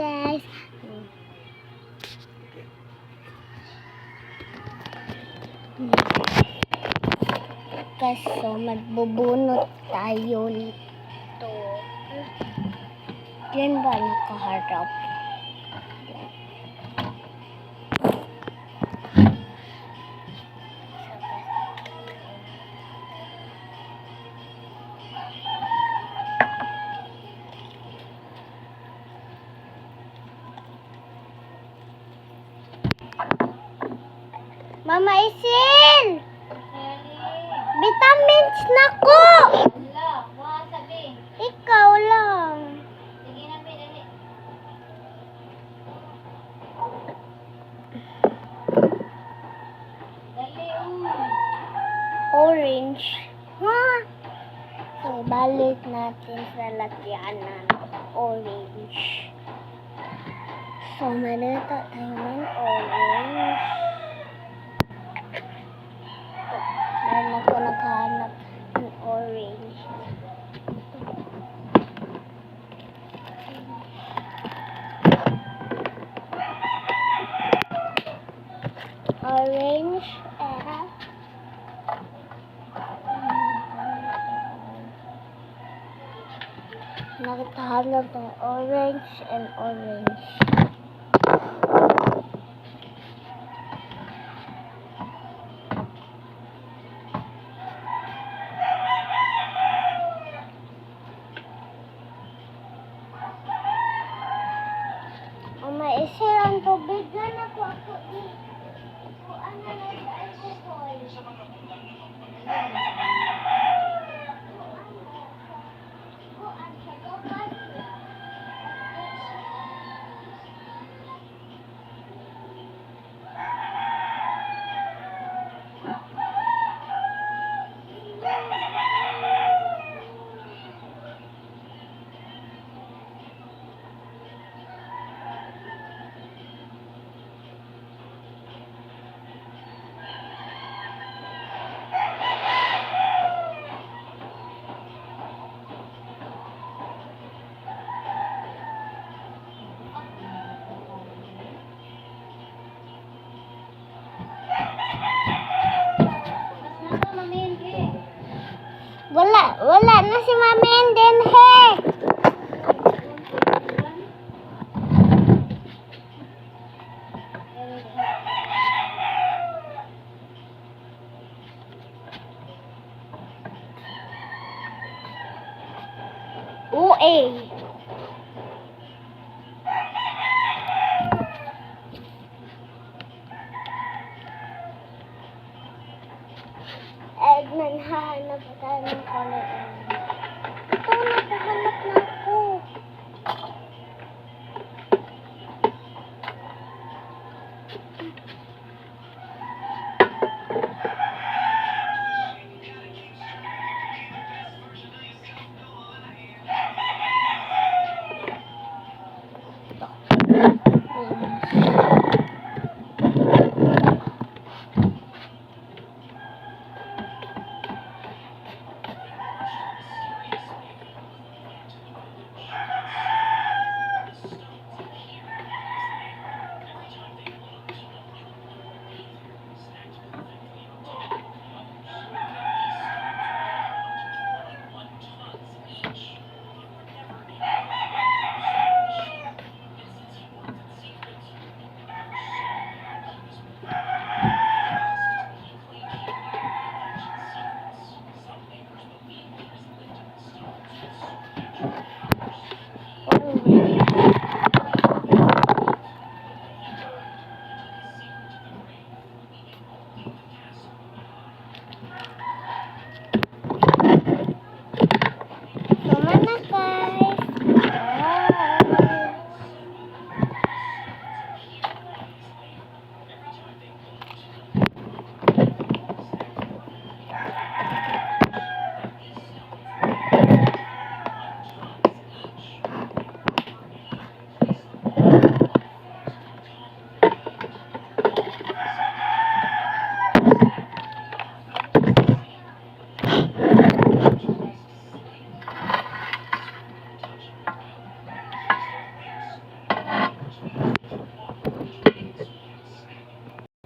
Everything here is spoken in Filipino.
guys. Kaso magbubunot tayo nito. Yan ba nakaharap? Mama Isil! Vitamins na ko! Wala, wala sabi. Ikaw lang. Sige na, dali. Dali, Orange. Ha? So, balik natin sa latyanan. Orange. So, manita tayo ng orange. Meron ako naghahanap ng orange. Orange and naghahanap ng orange and orange. Isil ang tubig na ako di. Kuan na lang sa alcohol. Kuan sa gapas. Wala na si Mami and then